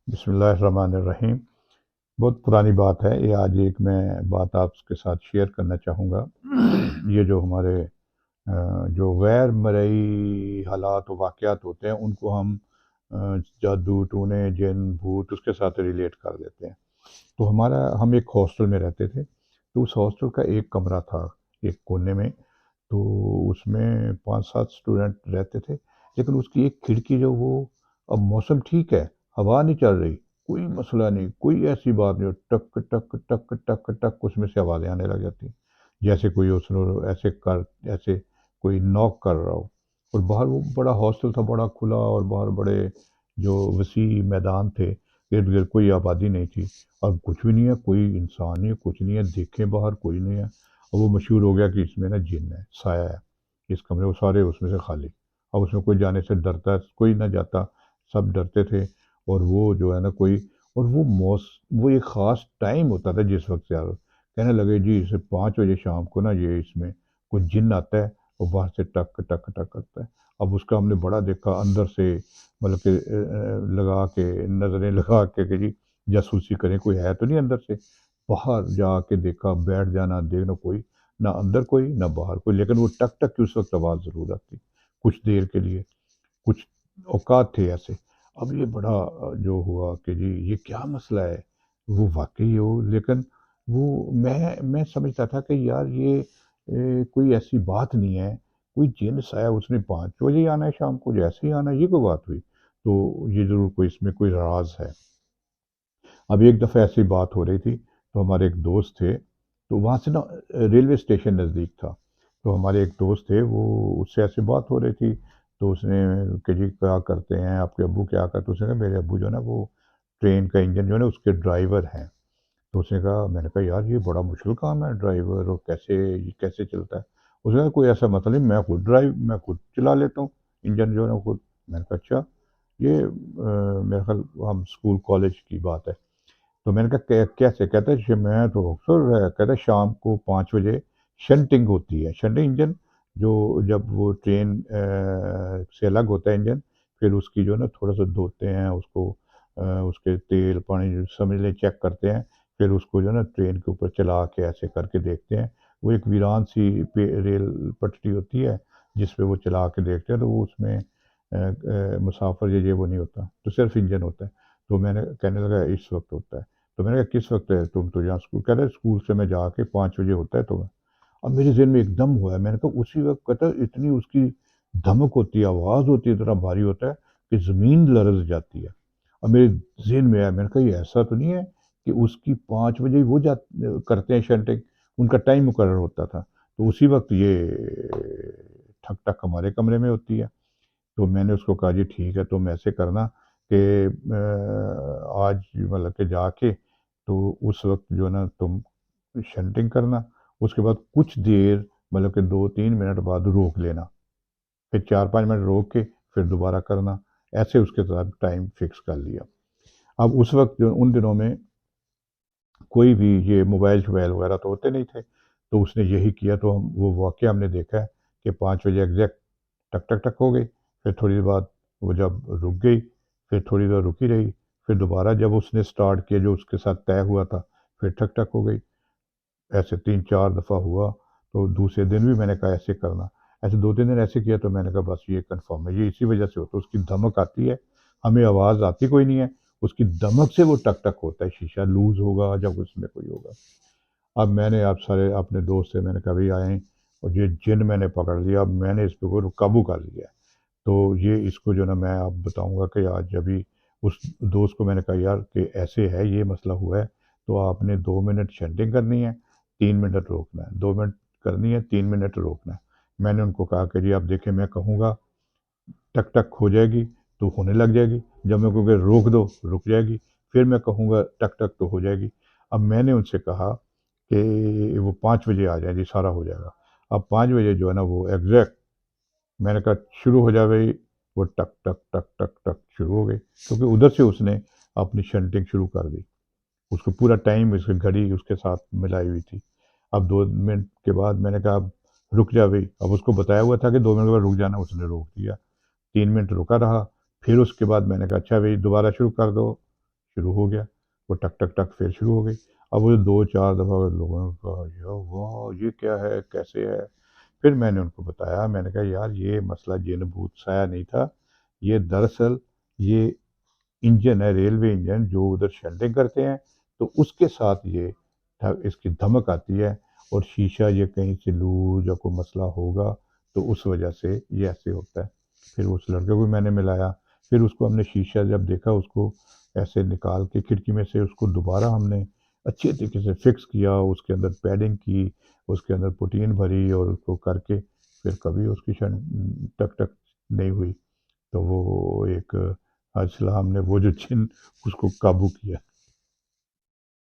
بسم اللہ الرحمن الرحیم۔ بہت پرانی بات ہے یہ، آج ایک میں بات آپ کے ساتھ شیئر کرنا چاہوں گا۔ یہ جو ہمارے جو غیر مرئی حالات و واقعات ہوتے ہیں ان کو ہم جادو ٹونے جن بھوت اس کے ساتھ ریلیٹ کر دیتے ہیں۔ تو ہم ایک ہاسٹل میں رہتے تھے، تو اس ہاسٹل کا ایک کمرہ تھا ایک کونے میں، تو اس میں 5-7 اسٹوڈنٹ رہتے تھے، لیکن اس کی ایک کھڑکی جو وہ، اب موسم ٹھیک ہے، ہوا نہیں چل رہی، کوئی مسئلہ نہیں، کوئی ایسی بات نہیں، ٹک ٹک ٹک ٹک ٹک اس میں سے آوازیں آنے لگ جاتی، جیسے کوئی اس نے ایسے کوئی ناک کر رہا ہو۔ اور باہر وہ بڑا ہاسٹل تھا، بڑا کھلا، اور باہر بڑے جو وسیع میدان تھے، ارد گرد کوئی آبادی نہیں تھی، اب کچھ بھی نہیں ہے، کوئی انسان نہیں ہے، کچھ نہیں ہے، دیکھیں باہر کوئی نہیں ہے، اور وہ مشہور ہو گیا کہ اس میں نا جن ہے، سایہ ہے اس کمرے، وہ سارے اس میں سے خالی، اب اس میں کوئی جانے سے ڈرتا ہے، کوئی نہ جاتا، سب ڈرتے تھے۔ اور وہ جو ہے نا کوئی، اور وہ ایک خاص ٹائم ہوتا تھا جس وقت سے کہنے لگے جی اسے 5 بجے شام کو نا یہ اس میں کوئی جن آتا ہے، وہ باہر سے ٹک ٹک ٹک کرتا ہے۔ اب اس کا ہم نے بڑا دیکھا اندر سے، مطلب کہ لگا کے نظریں لگا کے کہ جی جاسوسی کریں کوئی ہے تو نہیں اندر سے، باہر جا کے دیکھا، بیٹھ جانا، دیکھنا کوئی نہ اندر کوئی نہ باہر کوئی، لیکن وہ ٹک ٹک کی اس وقت آواز ضرور آتی کچھ دیر کے لیے، کچھ اوقات تھے ایسے۔ اب یہ بڑا جو ہوا کہ جی یہ کیا مسئلہ ہے، وہ واقعی ہو، لیکن وہ میں سمجھتا تھا کہ یار یہ کوئی ایسی بات نہیں ہے، کوئی جن سایہ اس نے 5 بجے ہی آنا ہے شام کو، جیسے ہی آنا ہے، یہ کوئی بات ہوئی؟ تو یہ ضرور کوئی اس میں کوئی راز ہے۔ اب ایک دفعہ ایسی بات ہو رہی تھی، تو ہمارے ایک دوست تھے، تو وہاں سے نا ریلوے اسٹیشن نزدیک تھا، تو ہمارے ایک دوست تھے، وہ اس سے ایسی بات ہو رہی تھی، تو اس نے کہ جی کیا کرتے ہیں آپ کے ابو، کیا کرتے؟ اس نے کہا میرے ابو جو ہے نا وہ ٹرین کا انجن جو ہے نا اس کے ڈرائیور ہیں۔ تو اس نے کہا، میں نے کہا یار یہ بڑا مشکل کام ہے ڈرائیور، اور یہ کیسے چلتا ہے؟ اس نے کہا کوئی ایسا مسئلہ نہیں، میں خود چلا لیتا ہوں انجن جو ہے نا خود۔ میں نے کہا اچھا، یہ میرے خیال ہم اسکول کالج کی بات ہے۔ تو میں نے کہا کیسے؟ کہتا ہے میں تو اکثر کہتا ہے شام کو 5 بجے شنٹنگ ہوتی ہے، شنٹنگ انجن جو جب وہ ٹرین سے الگ ہوتا ہے انجن، پھر اس کی جو ہے نا تھوڑا سا دھوتے ہیں اس کو، اس کے تیل پانی جو سمجھ لیں چیک کرتے ہیں، پھر اس کو جو ہے نا ٹرین کے اوپر چلا کے ایسے کر کے دیکھتے ہیں۔ وہ ایک ویران سی ریل پٹری ہوتی ہے جس پہ وہ چلا کے دیکھتے ہیں، تو وہ اس میں مسافر یہ وہ نہیں ہوتا، تو صرف انجن ہوتا ہے۔ تو میں نے کہنے لگا اس وقت ہوتا ہے؟ تو میں نے کہا کس وقت ہے؟ تم تو یہاں اسکول، کہہ رہے اسکول سے میں جا کے 5 بجے ہوتا ہے تو میں، اب میرے ذہن میں ایک دم ہوا ہے، میں نے کہا اسی وقت، کہتا ہے اتنی اس کی دھمک ہوتی ہے، آواز ہوتی ہے، اتنا بھاری ہوتا ہے کہ زمین لرز جاتی ہے۔ اب میرے ذہن میں آیا، میں نے کہا یہ ایسا تو نہیں ہے کہ اس کی 5 بجے وہ کرتے ہیں شنٹنگ، ان کا ٹائم مقرر ہوتا تھا، تو اسی وقت یہ ٹھک ٹھک ہمارے کمرے میں ہوتی ہے؟ تو میں نے اس کو کہا جی ٹھیک ہے، تم ایسے کرنا کہ آج مطلب کہ جا کے تو اس وقت جو ہے نا تم شنٹنگ کرنا، اس کے بعد کچھ دیر مطلب کہ 2-3 منٹ بعد روک لینا، پھر 4-5 منٹ روک کے پھر دوبارہ کرنا، ایسے اس کے ساتھ ٹائم فکس کر لیا۔ اب اس وقت جو ان دنوں میں کوئی بھی یہ موبائل شوبائل وغیرہ تو ہوتے نہیں تھے، تو اس نے یہی کیا، تو وہ واقعہ ہم نے دیکھا ہے کہ 5 بجے ایگزیکٹ ٹک ٹک ٹک ہو گئی، پھر تھوڑی دیر بعد وہ جب رک گئی، پھر تھوڑی دیر رکی رہی، پھر دوبارہ جب اس نے سٹارٹ کیا جو اس کے ساتھ طے ہوا تھا، پھر ٹک ٹک ہو گئی۔ ایسے 3-4 دفعہ ہوا، تو دوسرے دن بھی میں نے کہا ایسے کرنا، ایسے 2-3 دن ایسے کیا، تو میں نے کہا بس یہ کنفرم ہے، یہ اسی وجہ سے ہوتا ہے، اس کی دھمک آتی ہے، ہمیں آواز آتی کوئی نہیں ہے، اس کی دھمک سے وہ ٹک ٹک ہوتا ہے، شیشہ لوز ہوگا جب اس میں کوئی ہوگا۔ اب میں نے آپ سارے اپنے دوست سے میں نے کہا بھی آئیں، اور یہ جن میں نے پکڑ لیا، اب میں نے اس پہ کو قابو کر لیا ہے۔ تو یہ اس کو جو نا میں آپ بتاؤں گا کہ آج ابھی اس دوست کو میں نے کہا یار کہ ایسے ہے یہ مسئلہ ہوا ہے، تو آپ نے 2 منٹ شنٹنگ کرنی ہے، 3 منٹ روکنا ہے، 2 منٹ کرنی ہے، 3 منٹ روکنا ہے۔ میں نے ان کو کہا کہ جی آپ دیکھیں، میں کہوں گا ٹک ٹک ہو جائے گی تو ہونے لگ جائے گی، جب میں کہوں گا روک دو رک جائے گی، پھر میں کہوں گا ٹک ٹک تو ہو جائے گی۔ اب میں نے ان سے کہا کہ وہ 5 بجے آ جائیں جی، سارا ہو جائے گا۔ اب 5 بجے جو ہے نا وہ ایگزیکٹ میں نے کہا شروع ہو جائے گئی، وہ ٹک ٹک ٹک ٹک ٹک شروع ہو گئی، کیونکہ ادھر سے اس نے اپنی شنٹنگ شروع کر دی، اس کو پورا ٹائم اس کی گھڑی اس کے ساتھ ملائی ہوئی تھی۔ اب 2 منٹ کے بعد میں نے کہا اب رک جا بھائی، اب اس کو بتایا ہوا تھا کہ 2 منٹ کے بعد رک جانا، اس نے روک دیا، 3 منٹ رکا رہا، پھر اس کے بعد میں نے کہا اچھا بھائی دوبارہ شروع کر دو، شروع ہو گیا، وہ ٹک ٹک ٹک پھر شروع ہو گئی۔ اب وہ 2 4 دفعہ لوگوں نے کہا یا واہ یہ کیا ہے کیسے ہے؟ پھر میں نے ان کو بتایا، میں نے کہا یار یہ مسئلہ جن بھوت سایہ نہیں تھا، یہ دراصل یہ انجن ہے، ریلوے انجن جو ادھر شیلڈنگ کرتے ہیں، تو اس کے ساتھ یہ اس کی دھمک آتی ہے، اور شیشہ یہ کہیں سے لوز یا کوئی مسئلہ ہوگا تو اس وجہ سے یہ ایسے ہوتا ہے۔ پھر اس لڑکے کو میں نے ملایا، پھر اس کو ہم نے شیشہ جب دیکھا اس کو ایسے نکال کے کھڑکی میں سے، اس کو دوبارہ ہم نے اچھے طریقے سے فکس کیا، اس کے اندر پیڈنگ کی، اس کے اندر پوٹین بھری، اور اس کو کر کے پھر کبھی اس کی ٹک ٹک نہیں ہوئی۔ تو وہ ایک اصل ہم نے وہ جو جن اس کو قابو کیا۔